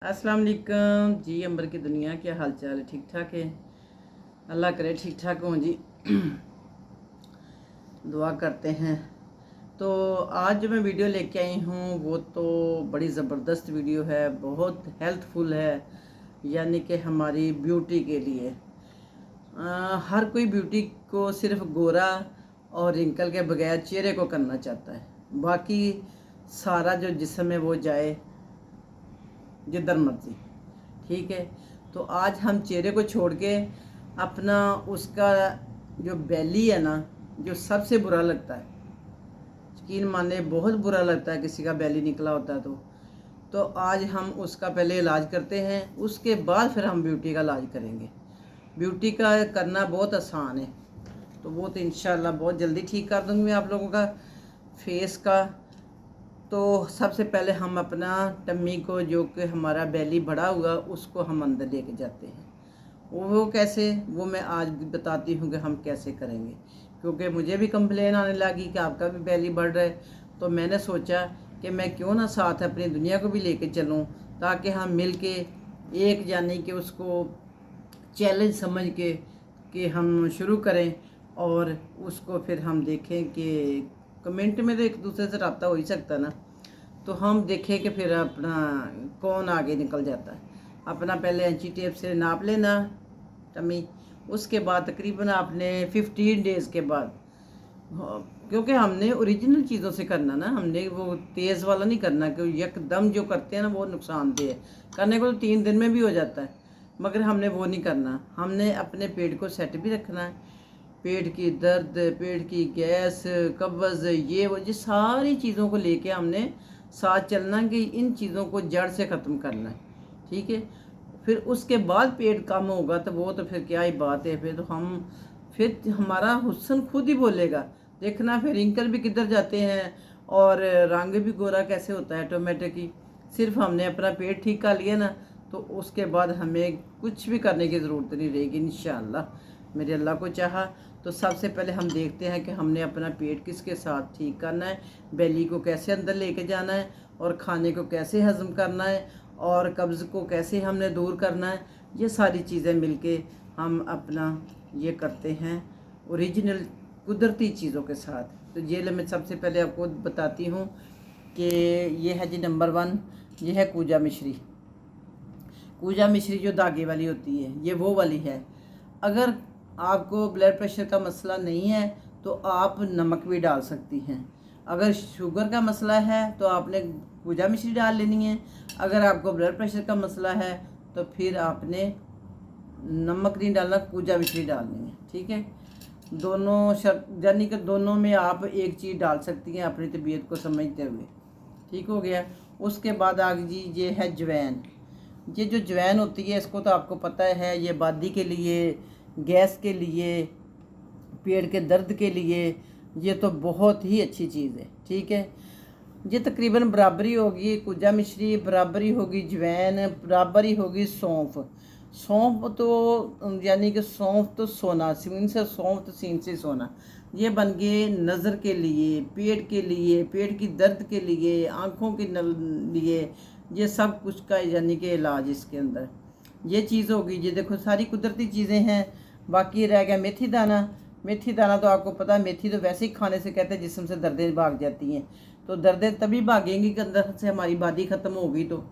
अस्सलाम वालेकुम जी। अंबर की दुनिया, क्या हाल चाल है? ठीक ठाक है? अल्लाह करे ठीक ठाक हों जी। दुआ करते हैं। तो आज जो मैं वीडियो लेके आई हूँ वो तो बड़ी ज़बरदस्त वीडियो है, बहुत हेल्पफुल है, यानी कि हमारी ब्यूटी के लिए। हर कोई ब्यूटी को सिर्फ गोरा और रिंकल के बगैर चेहरे को करना चाहता है, बाकी सारा जो जिस्म है वो जाए जिधर मर्जी। ठीक है, तो आज हम चेहरे को छोड़ के अपना उसका जो बेली है ना, जो सबसे बुरा लगता है, यकीन माने बहुत बुरा लगता है किसी का बेली निकला होता है तो आज हम उसका पहले इलाज करते हैं, उसके बाद फिर हम ब्यूटी का इलाज करेंगे। ब्यूटी का करना बहुत आसान है, तो वो तो इंशाल्लाह बहुत जल्दी ठीक कर दूँगी मैं आप लोगों का फेस का। तो सबसे पहले हम अपना टम्मी को, जो कि हमारा बेली बढ़ा हुआ, उसको हम अंदर लेके जाते हैं। वो कैसे, वो मैं आज भी बताती हूँ कि हम कैसे करेंगे, क्योंकि मुझे भी कंप्लेन आने लगी कि आपका भी बेली बढ़ रहा है। तो मैंने सोचा कि मैं क्यों ना साथ अपनी दुनिया को भी लेके चलूँ, ताकि हम मिल के एक, यानी कि उसको चैलेंज समझ के कि हम शुरू करें, और उसको फिर हम देखें कि कमेंट में तो एक दूसरे से रब्ता हो ही सकता ना, तो हम देखें कि फिर अपना कौन आगे निकल जाता है। अपना पहले इंची टेप से नाप लेना टमी, उसके बाद तकरीबन आपने 15 डेज़ के बाद, हाँ, क्योंकि हमने ओरिजिनल चीज़ों से करना ना, हमने वो तेज़ वाला नहीं करना, क्योंकि यकदम जो करते हैं ना वो नुकसानदेह है। करने को तो 3 दिन में भी हो जाता है, मगर हमने वो नहीं करना। हमने अपने पेट को सेट भी रखना है। पेट की दर्द, पेट की गैस, कब्ज़, ये सारी चीज़ों को लेके हमने साथ चलना कि इन चीज़ों को जड़ से ख़त्म करना है। ठीक है, फिर उसके बाद पेट कम होगा तो वो तो फिर क्या ही बात है, फिर तो हम, फिर हमारा हुस्न खुद ही बोलेगा। देखना फिर रिंकल भी किधर जाते हैं और रंग भी गोरा कैसे होता है ऑटोमेटिकली। सिर्फ हमने अपना पेट ठीक कर लिया ना, तो उसके बाद हमें कुछ भी करने की ज़रूरत नहीं रहेगी इंशाअल्लाह। मेरे अल्लाह को चाहा तो सबसे पहले हम देखते हैं कि हमने अपना पेट किसके साथ ठीक करना है, बेली को कैसे अंदर लेके जाना है, और खाने को कैसे हज़म करना है, और कब्ज़ को कैसे हमने दूर करना है। ये सारी चीज़ें मिलके हम अपना ये करते हैं ओरिजिनल कुदरती चीज़ों के साथ। तो ये मैं सबसे पहले आपको बताती हूँ कि ये है जी नंबर 1, ये है कूजा मिश्री। कूजा मिश्री जो धागे वाली होती है, ये वो वाली है। अगर आपको ब्लड प्रेशर का मसला नहीं है तो आप नमक भी डाल सकती हैं। अगर शुगर का मसला है तो आपने कूजा मिश्री डाल लेनी है। अगर आपको ब्लड प्रेशर का मसला है तो फिर आपने नमक नहीं डालना, कूजा मिश्री डालनी है। ठीक है, दोनों शर्त, यानी कि दोनों में आप एक चीज़ डाल सकती हैं अपनी तबीयत को समझते हुए। ठीक हो गया। उसके बाद आगे जी ये है जवैन। ये जो जवैन होती है, इसको तो आपको पता है, ये बादी के लिए, गैस के लिए, पेट के दर्द के लिए ये तो बहुत ही अच्छी चीज़ है। ठीक है, ये तकरीबन बराबरी होगी कूजा मिश्री, बराबरी होगी जवैन, बराबरी होगी सौंफ। सौंफ तो यानी कि सौंफ तो सोना, सीन से सौंफ तो सीन से सोना। ये बन गए नज़र के लिए, पेट के लिए, पेट की दर्द के लिए, आँखों के लिए, ये सब कुछ का यानी कि इलाज इसके अंदर ये चीज़ होगी। ये देखो सारी कुदरती चीज़ें हैं। बाकी रह गया मेथी दाना। मेथी दाना तो आपको पता है, मेथी तो वैसे ही खाने से कहते हैं जिस्म से दर्दें भाग जाती हैं। तो दर्दें तभी भागेंगी कि अंदर से हमारी बादी ख़त्म होगी, तो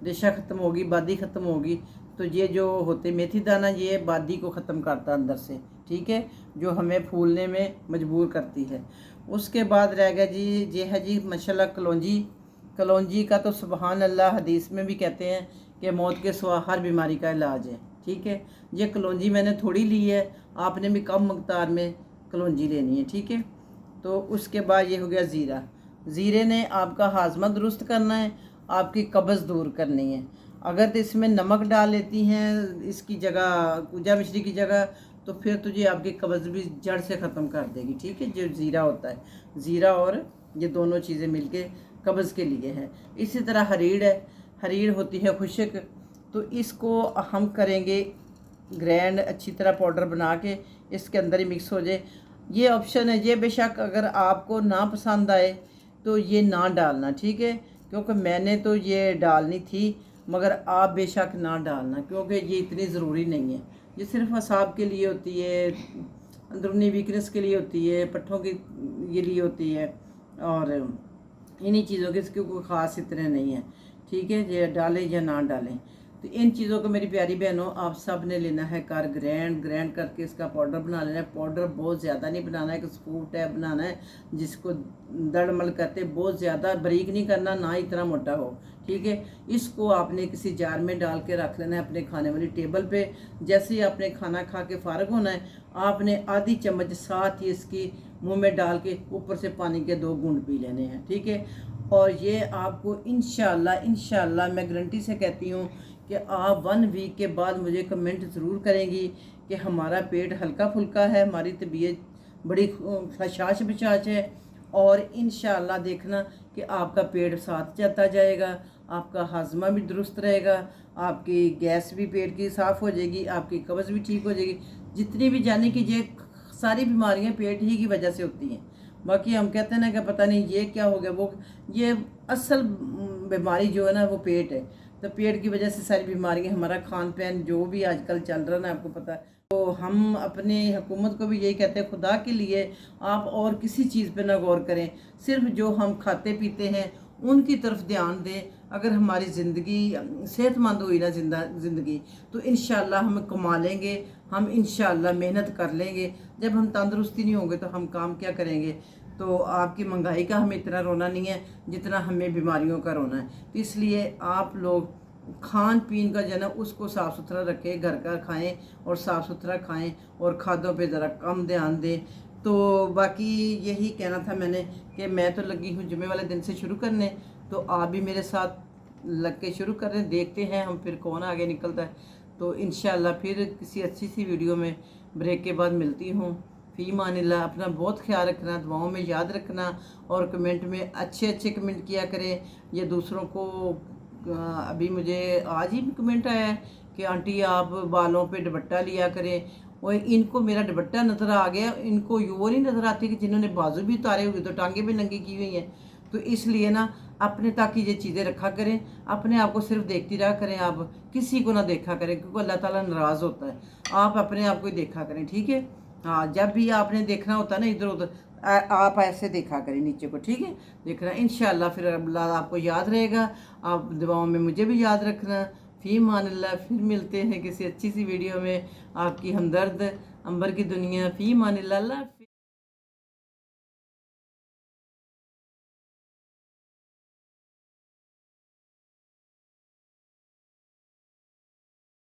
रेशा ख़त्म होगी, बादी ख़त्म होगी। तो ये जो होते मेथी दाना, ये बादी को ख़त्म करता है अंदर से। ठीक है, जो हमें फूलने में मजबूर करती है। उसके बाद रह गया जी, ये है जी माशाल्लाह कलौंजी। कलौंजी का तो सुबहान अल्लाह हदीस में भी कहते हैं कि मौत के सिवा हर बीमारी का इलाज है। ठीक है, ये कलौंजी मैंने थोड़ी ली है, आपने भी कम मकदार में कलौंजी लेनी है। ठीक है, तो उसके बाद ये हो गया ज़ीरा। ज़ीरे ने आपका हाजमा दुरुस्त करना है, आपकी कब्ज़ दूर करनी है। अगर तो इसमें नमक डाल लेती हैं इसकी जगह, कूजा मिश्री की जगह, तो फिर तुझे आपकी कब्ज़ भी जड़ से ख़त्म कर देगी। ठीक है, जो ज़ीरा होता है, ज़ीरा और ये दोनों चीज़ें मिलके कब्ज़ के लिए है। इसी तरह हरीड़ है। हरीड़ होती है खुश्क, तो इसको हम करेंगे ग्रैंड, अच्छी तरह पाउडर बना के इसके अंदर ही मिक्स हो जाए। ये ऑप्शन है, ये बेशक अगर आपको ना पसंद आए तो ये ना डालना। ठीक है, क्योंकि मैंने तो ये डालनी थी, मगर आप बेशक ना डालना, क्योंकि ये इतनी ज़रूरी नहीं है। ये सिर्फ असाब के लिए होती है, अंदरूनी वीकनेस के लिए होती है, पट्ठों के ये लिए होती है, और इन्हीं चीज़ों के इसके कोई ख़ास इतने नहीं है। ठीक है, ये डालें या ना डालें। तो इन चीज़ों को मेरी प्यारी बहनों आप सब ने लेना है कर ग्रैंड करके इसका पाउडर बना लेना है। पाउडर बहुत ज़्यादा नहीं बनाना है, एक स्पून टाइप बनाना है जिसको दड़मल कहते, बहुत ज़्यादा बारीक नहीं करना, ना इतना मोटा हो। ठीक है, इसको आपने किसी जार में डाल के रख लेना है अपने खाने वाली टेबल पे। जैसे ही आपने खाना खा के फारग होना है, आपने आधी चम्मच साथ ही इसकी मुंह में डाल के ऊपर से पानी के 2 घूंट पी लेने हैं। ठीक है, और ये आपको इंशाल्लाह मैं गारंटी से कहती हूँ कि आप 1 वीक के बाद मुझे कमेंट ज़रूर करेंगी कि हमारा पेट हल्का फुल्का है, हमारी तबीयत बड़ी हशाश बिशाश है, और इंशाल्लाह देखना कि आपका पेट साथ जाता जाएगा, आपका हाजमा भी दुरुस्त रहेगा, आपकी गैस भी पेट की साफ़ हो जाएगी, आपकी कब्ज़ भी ठीक हो जाएगी। जितनी भी जाने की ये सारी बीमारियां पेट ही की वजह से होती हैं। बाकी हम कहते हैं ना कि पता नहीं ये क्या हो गया, वो ये असल बीमारी जो है ना वो पेट है। तो पेट की वजह से सारी बीमारियां, हमारा खान पान जो भी आजकल चल रहा है ना, आपको पता है। तो हम अपनी हुकूमत को भी यही कहते हैं, खुदा के लिए आप और किसी चीज़ पे ना गौर करें, सिर्फ जो हम खाते पीते हैं उनकी तरफ ध्यान दें। अगर हमारी ज़िंदगी सेहतमंद हुई ना ज़िंदगी, तो इंशाल्लाह हम कमा लेंगे, हम इंशाल्लाह मेहनत कर लेंगे। जब हम तंदुरुस्ती नहीं होंगे तो हम काम क्या करेंगे। तो आपकी महंगाई का हमें इतना रोना नहीं है जितना हमें बीमारियों का रोना है। तो इसलिए आप लोग खान पीन का जो है ना उसको साफ़ सुथरा रखें, घर का खाएं और साफ़ सुथरा खाएं, और खादों पे ज़रा कम ध्यान दें। तो बाकी यही कहना था मैंने कि मैं तो लगी हूँ जुमे वाले दिन से शुरू करने, तो आप भी मेरे साथ लग के शुरू कर रहे हैं। देखते हैं हम फिर कौन आगे निकलता है। तो इंशाल्लाह फिर किसी अच्छी सी वीडियो में ब्रेक के बाद मिलती हूँ। फ़ी मानिल्लाह, अपना बहुत ख्याल रखना, दुआओं में याद रखना, और कमेंट में अच्छे अच्छे कमेंट किया करें। ये दूसरों को अभी मुझे आज ही कमेंट आया है कि आंटी आप बालों पे दुपट्टा लिया करें, और इनको मेरा दुपट्टा नज़र आ गया, इनको वो नहीं नज़र आती कि जिन्होंने बाजू भी उतारे हुए तो टांगे भी नंगी की हुई हैं। तो इसलिए ना अपने तक ये चीज़ें रखा करें, अपने आप को सिर्फ देखती रहा करें, आप किसी को ना देखा करें, क्योंकि अल्लाह ताला नाराज़ होता है। आप अपने आप को ही देखा करें। ठीक है, हाँ, जब भी आपने देखना होता है ना इधर उधर, आप ऐसे देखा करें नीचे को। ठीक है, देखना इंशाल्लाह फिर अल्लाह आपको याद रहेगा। आप दुआओं में मुझे भी याद रखना। फ़ी मानिल्लाह, फिर मिलते हैं किसी अच्छी सी वीडियो में। आपकी हमदर्द अंबर की दुनिया। फ़ी मानिल्लाह।